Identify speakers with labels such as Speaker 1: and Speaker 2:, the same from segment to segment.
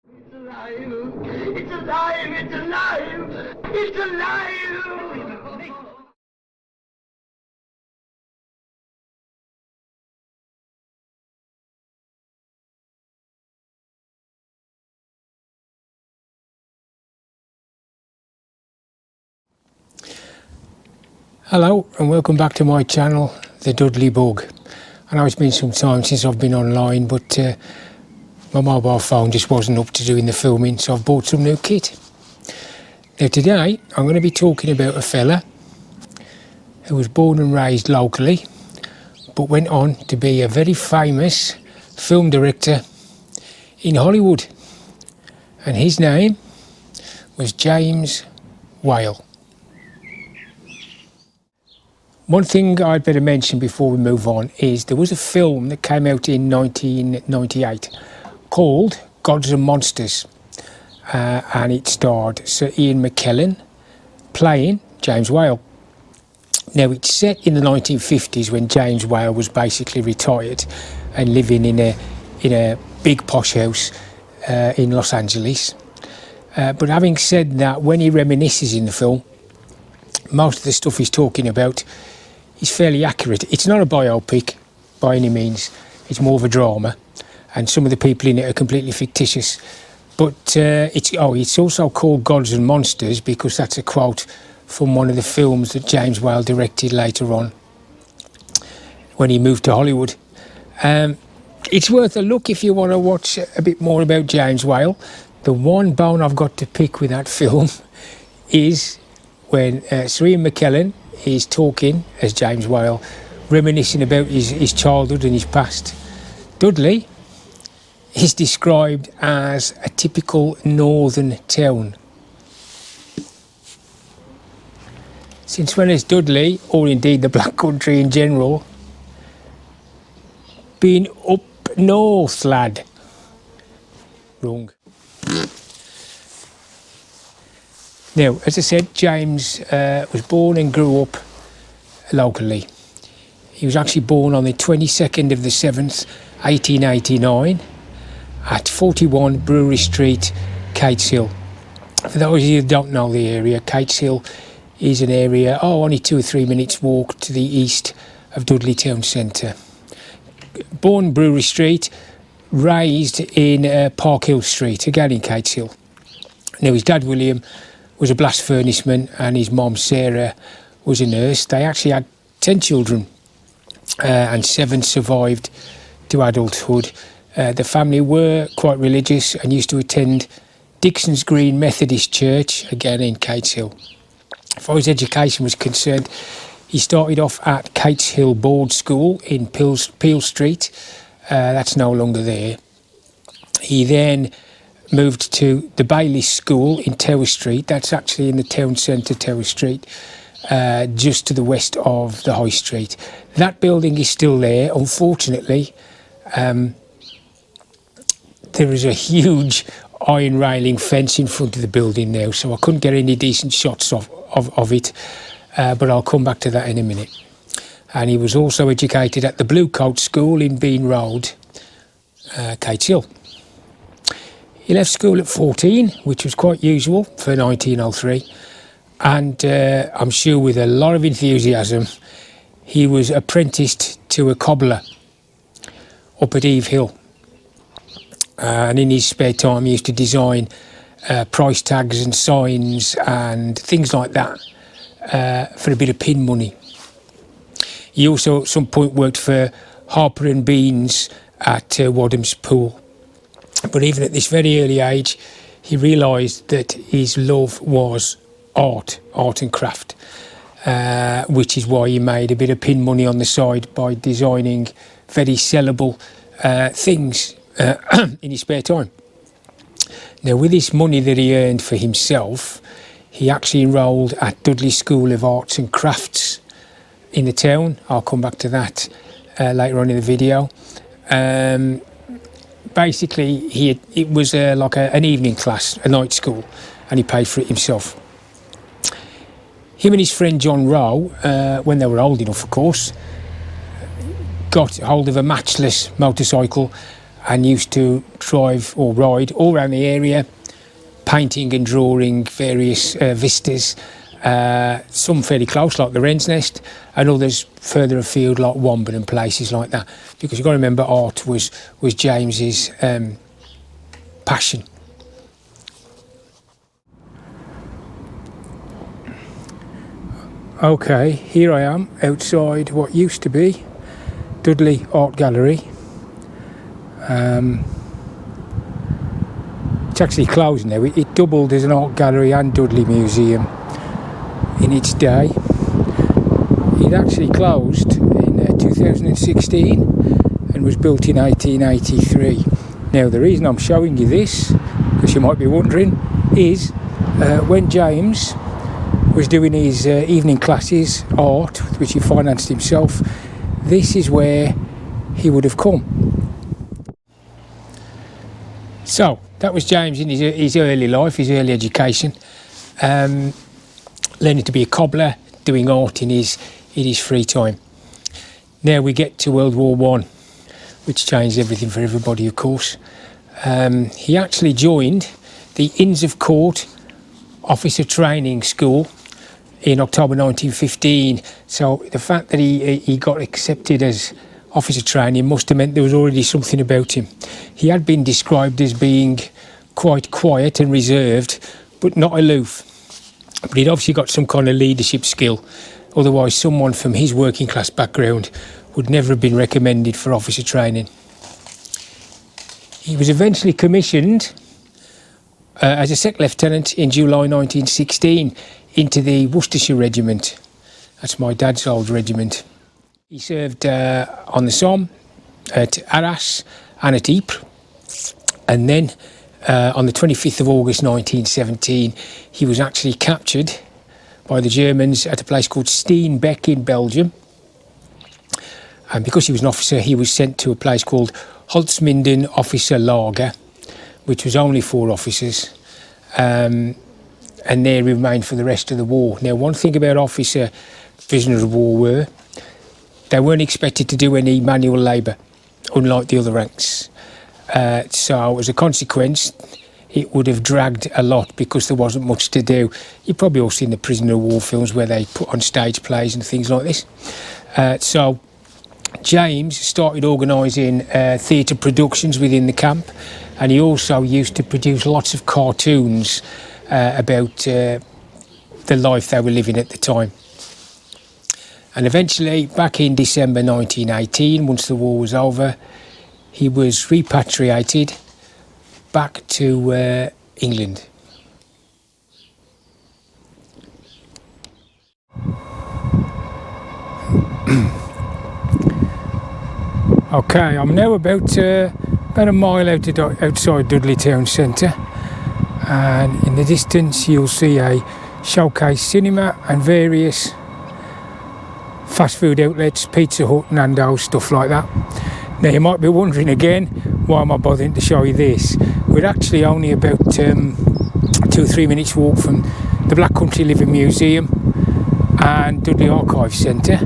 Speaker 1: It's alive! It's alive! It's alive! It's alive!
Speaker 2: Hello and welcome back to my channel, The Dudley Bug. I know it's been some time since I've been online, but my mobile phone just wasn't up to doing the filming, so I've bought some new kit. Now today I'm going to be talking about a fella who was born and raised locally, but went on to be a very famous film director in Hollywood. And his name was James Whale. One thing I'd better mention before we move on is there was a film that came out in 1998 called Gods and Monsters, and it starred Sir Ian McKellen playing James Whale. Now it's set in the 1950s when James Whale was basically retired and living in a big posh house in Los Angeles. But having said that, when he reminisces in the film, most of the stuff he's talking about is fairly accurate. It's not a biopic by any means, it's more of a drama, and some of the people in it are completely fictitious. But it's also called Gods and Monsters because that's a quote from one of the films that James Whale directed later on when he moved to Hollywood. It's worth a look if you want to watch a bit more about James Whale. The one bone I've got to pick with that film is when Sir Ian McKellen is talking as James Whale, reminiscing about his childhood and his past. Dudley is described as a typical northern town. Since when has Dudley, or indeed the Black Country in general, been up north, lad? Wrong. Now, as I said, James was born and grew up locally. He was actually born on the 22nd of the 7th, 1889, at 41 Brewery Street, Cateshill. For those of you who don't know the area, Cateshill is an area, only 2 or 3 minutes walk to the east of Dudley Town Centre. Born Brewery Street, raised in Park Hill Street, again in Cateshill. Now, his dad, William, was a blast furnaceman and his mum, Sarah, was a nurse. They actually had 10 children and 7 survived to adulthood. The family were quite religious and used to attend Dixon's Green Methodist Church, again in Cateshill. As far as education was concerned, he started off at Cateshill Board School in Peel Street. That's no longer there. He then moved to the Bailey School in Tower Street. That's actually in the town centre, Tower Street, just to the west of the High Street. That building is still there. Unfortunately, there is a huge iron railing fence in front of the building now, so I couldn't get any decent shots of it, but I'll come back to that in a minute. And he was also educated at the Blue Coat School in Bean Road, Cateshill. He left school at 14, which was quite usual for 1903, and I'm sure with a lot of enthusiasm, he was apprenticed to a cobbler up at Eve Hill. And in his spare time, he used to design price tags and signs and things like that for a bit of pin money. He also at some point worked for Harper and Beans at Wadham's Pool. But even at this very early age, he realised that his love was art and craft, which is why he made a bit of pin money on the side by designing very sellable things in his spare time. Now, with this money that he earned for himself, he actually enrolled at Dudley School of Arts and Crafts in the town. I'll come back to that later on in the video. Basically, it was like an evening class, a night school, and he paid for it himself. Him and his friend John Rowe, when they were old enough, of course, got hold of a matchless motorcycle and used to drive or ride all around the area, painting and drawing various vistas, some fairly close like the Wren's Nest, and others further afield like Womben and places like that, because you've got to remember art was James's passion. Okay, here I am outside what used to be Dudley Art Gallery. It's actually closed now. It doubled as an art gallery and Dudley Museum in its day. It actually closed in 2016 and was built in 1883. Now the reason I'm showing you this, because you might be wondering, is when James was doing his evening classes, art, which he financed himself, this is where he would have come. So that was James in his early life, his early education, learning to be a cobbler, doing art in his free time. Now we get to World War I, which changed everything for everybody, of course. He actually joined the Inns of Court Officer Training School in October 1915. So the fact that he got accepted as officer training must have meant there was already something about him. He had been described as being quite quiet and reserved, but not aloof. But he'd obviously got some kind of leadership skill. Otherwise, someone from his working class background would never have been recommended for officer training. He was eventually commissioned as a second lieutenant in July 1916 into the Worcestershire Regiment. That's my dad's old regiment. He served on the Somme, at Arras and at Ypres. And then on the 25th of August 1917, he was actually captured by the Germans at a place called Steenbeck in Belgium. And because he was an officer, he was sent to a place called Holzminden Officer Lager, which was only 4 officers. And there he remained for the rest of the war. Now, one thing about officer prisoners of war were they weren't expected to do any manual labour, unlike the other ranks. So as a consequence, it would have dragged a lot because there wasn't much to do. You've probably all seen the prisoner of war films where they put on stage plays and things like this. So James started organising theatre productions within the camp, and he also used to produce lots of cartoons about the life they were living at the time. And eventually, back in December 1918, once the war was over, he was repatriated back to England. Okay, I'm now about a mile outside Dudley Town Centre, and in the distance you'll see a Showcase cinema and various fast food outlets, Pizza Hut, Nando's, stuff like that. Now you might be wondering again, why am I bothering to show you this? We're actually only about 2-3 minutes walk from the Black Country Living Museum and Dudley Archive Centre,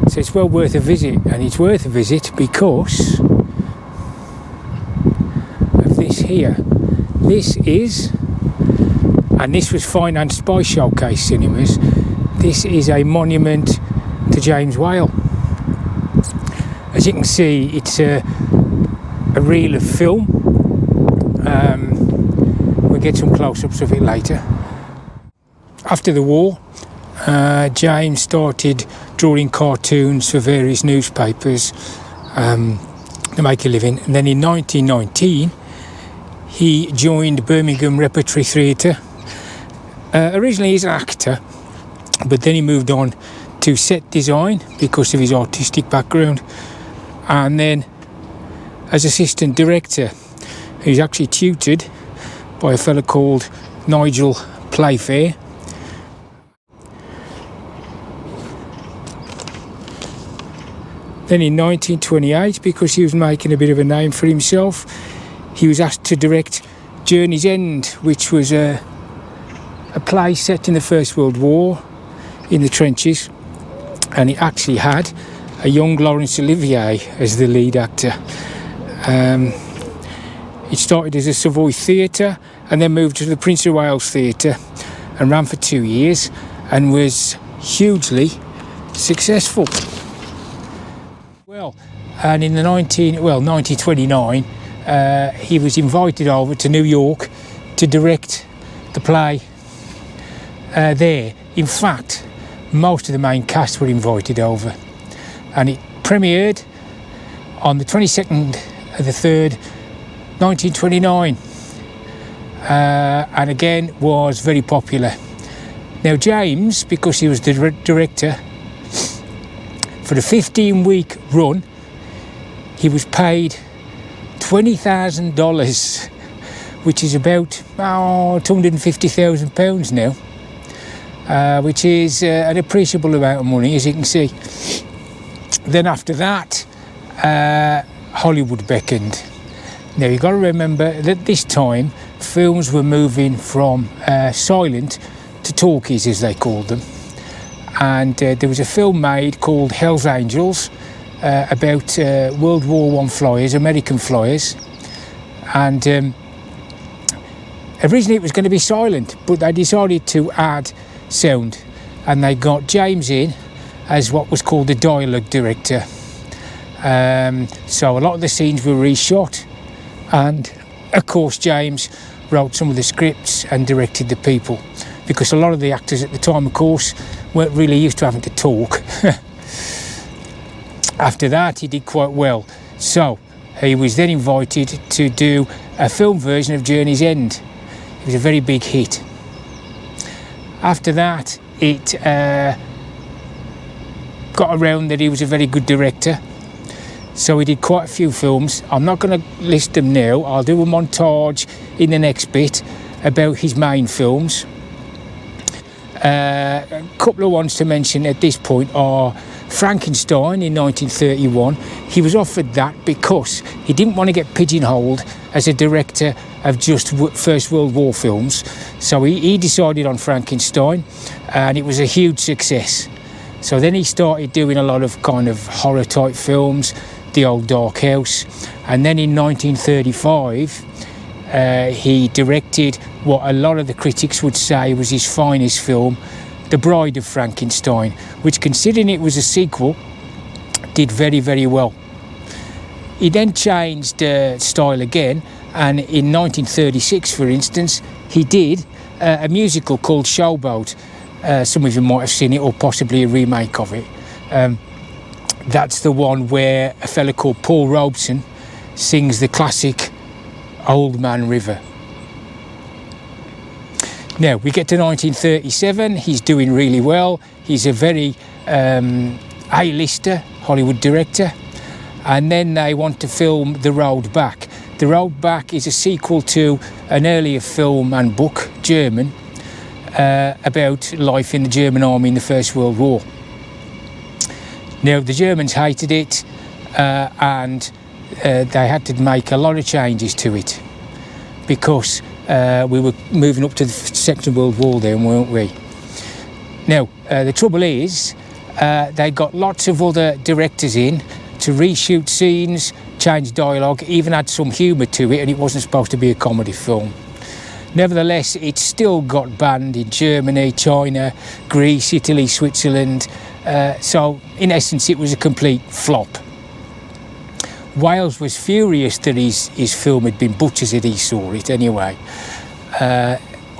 Speaker 2: so it's well worth a visit. And it's worth a visit because of this here. This is, and this was financed by Showcase Cinemas, this is a monument to James Whale. As you can see, it's a reel of film. We'll get some close-ups of it later. After the war, James started drawing cartoons for various newspapers to make a living. And then in 1919, he joined Birmingham Repertory Theatre. Originally he's an actor, but then he moved on to set design because of his artistic background, and then as assistant director, who's actually tutored by a fellow called Nigel Playfair. Then in 1928, because he was making a bit of a name for himself, he was asked to direct Journey's End, which was a play set in the First World War in the trenches, and it actually had a young Laurence Olivier as the lead actor. It started as a Savoy Theatre and then moved to the Prince of Wales Theatre and ran for 2 years and was hugely successful. Well, and in the 1929, he was invited over to New York to direct the play there. In fact, most of the main cast were invited over, and it premiered on the 22nd of the 3rd, 1929, and again was very popular. Now James, because he was the director, for the 15-week run, he was paid $20,000, which is about £250,000 now, which is an appreciable amount of money, as you can see. Then after that, Hollywood beckoned. Now you've got to remember that this time films were moving from silent to talkies, as they called them, and there was a film made called Hell's Angels about World War I flyers, American flyers, and originally it was going to be silent, but they decided to add sound, and they got James in as what was called the dialogue director. So a lot of the scenes were reshot, and of course James wrote some of the scripts and directed the people, because a lot of the actors at the time, of course, weren't really used to having to talk. After that, he did quite well, so he was then invited to do a film version of Journey's End. It was a very big hit. After that, it got around that he was a very good director, so he did quite a few films. I'm not going to list them now. I'll do a montage in the next bit about his main films. A couple of ones to mention at this point are Frankenstein in 1931. He was offered that because he didn't want to get pigeonholed as a director of just First World War films. So he decided on Frankenstein, and it was a huge success. So then he started doing a lot of kind of horror type films, The Old Dark House, and then in 1935 he directed what a lot of the critics would say was his finest film, The Bride of Frankenstein, which, considering it was a sequel, did very, very well. He then changed style again, and in 1936, for instance, he did a musical called Showboat. Some of you might have seen it, or possibly a remake of it. That's the one where a fella called Paul Robeson sings the classic Old Man River. Now we get to 1937. He's doing really well. He's a very A-lister Hollywood director, and then they want to film The Road Back. The Road Back is a sequel to an earlier film and book, German, about life in the German army in the First World War. Now the Germans hated it, and they had to make a lot of changes to it, because we were moving up to the Second World War then, weren't we? Now the trouble is, they got lots of other directors in to reshoot scenes, change dialogue, even add some humour to it, and it wasn't supposed to be a comedy film. Nevertheless, it still got banned in Germany, China, Greece, Italy, Switzerland. So in essence, it was a complete flop. Wales was furious that his film had been butchered as he saw it anyway.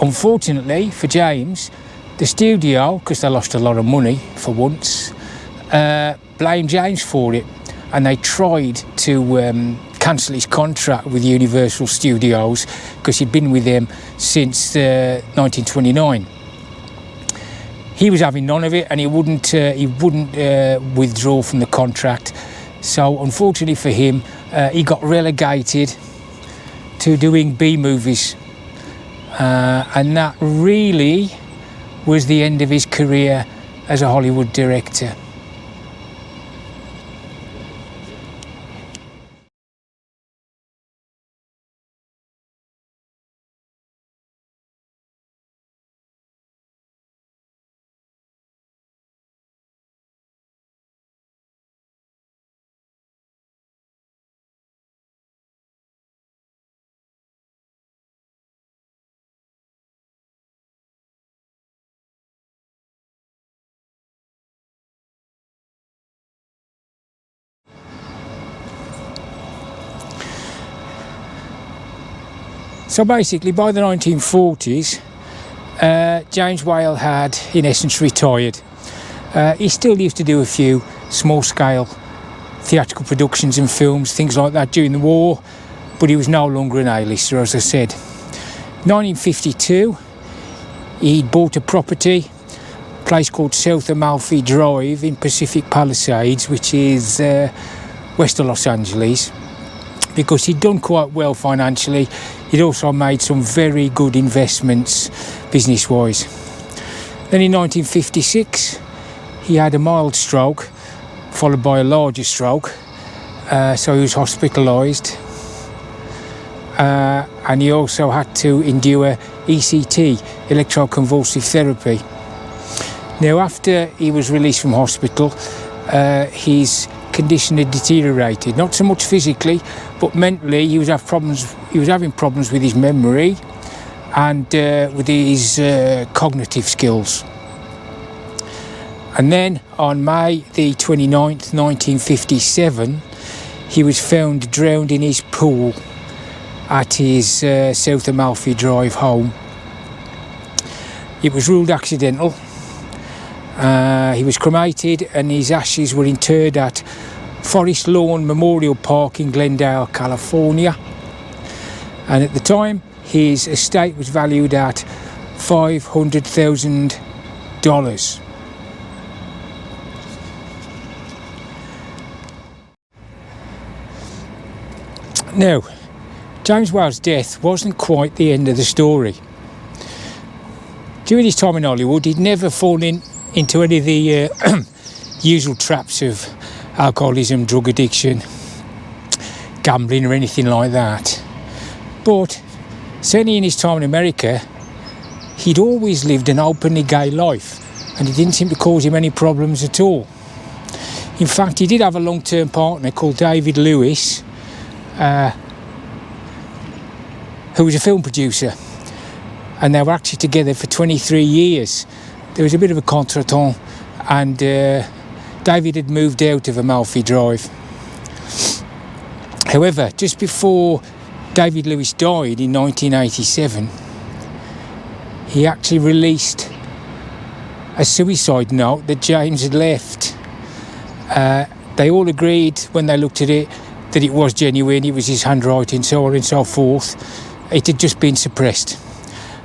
Speaker 2: Unfortunately for James, the studio, because they lost a lot of money for once, blamed James for it, and they tried to cancel his contract with Universal Studios, because he'd been with them since 1929. He was having none of it, and he wouldn't withdraw from the contract. So unfortunately for him, he got relegated to doing B-movies, and that really was the end of his career as a Hollywood director. So basically, by the 1940s, James Whale had, in essence, retired. He still used to do a few small-scale theatrical productions and films, things like that during the war, but he was no longer an A-lister, as I said. 1952, he bought a property, a place called South Amalfi Drive in Pacific Palisades, which is west of Los Angeles, because he'd done quite well financially. He'd also made some very good investments business-wise. Then in 1956, he had a mild stroke, followed by a larger stroke, so he was hospitalised. And he also had to endure ECT, electroconvulsive therapy. Now, after he was released from hospital, his condition had deteriorated, not so much physically, but mentally. He was having problems with his memory and with his cognitive skills. And then on May the 29th, 1957, he was found drowned in his pool at his South Amalfi Drive home. It was ruled accidental. He was cremated and his ashes were interred at Forest Lawn Memorial Park in Glendale, California. And at the time, his estate was valued at $500,000. Now, James Whale's death wasn't quite the end of the story. During his time in Hollywood, he'd never fallen into any of the usual traps of alcoholism, drug addiction, gambling or anything like that. But certainly in his time in America, he'd always lived an openly gay life, and it didn't seem to cause him any problems at all. In fact, he did have a long-term partner called David Lewis, who was a film producer, and they were actually together for 23 years. There was a bit of a contretemps, and David had moved out of Amalfi Drive. However, just before David Lewis died in 1987, he actually released a suicide note that James had left. They all agreed when they looked at it that it was genuine, it was his handwriting, so on and so forth. It had just been suppressed.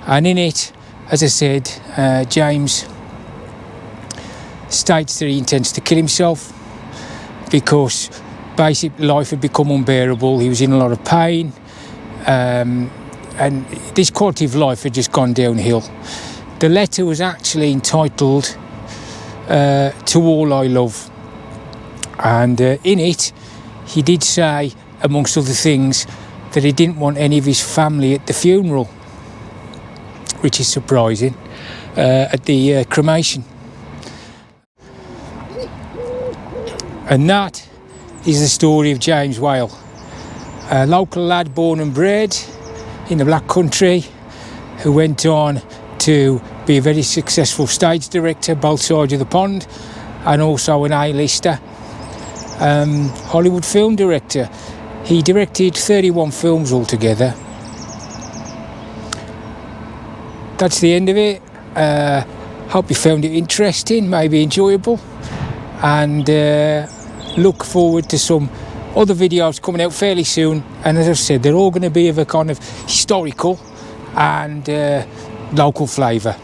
Speaker 2: And in it, as I said, James states that he intends to kill himself because basic life had become unbearable. He was in a lot of pain, and this quality of life had just gone downhill. The letter was actually entitled To All I Love, and in it he did say, amongst other things, that he didn't want any of his family at the funeral, which is surprising, at the cremation. And that is the story of James Whale, a local lad born and bred in the Black Country, who went on to be a very successful stage director both sides of the pond, and also an A-lister Hollywood film director. He directed 31 films altogether. That's the end of it. Hope you found it interesting, maybe enjoyable, and look forward to some other videos coming out fairly soon. And as I've said, they're all going to be of a kind of historical and local flavour.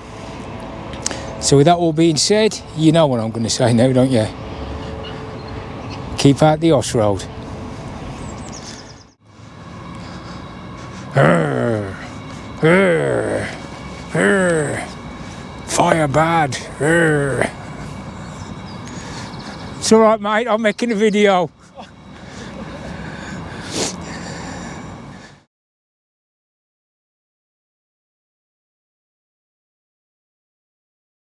Speaker 2: So with that all being said, you know what I'm going to say now, don't you? Keep out the Oss Road. Fire bad. It's alright, mate, I'm making a video.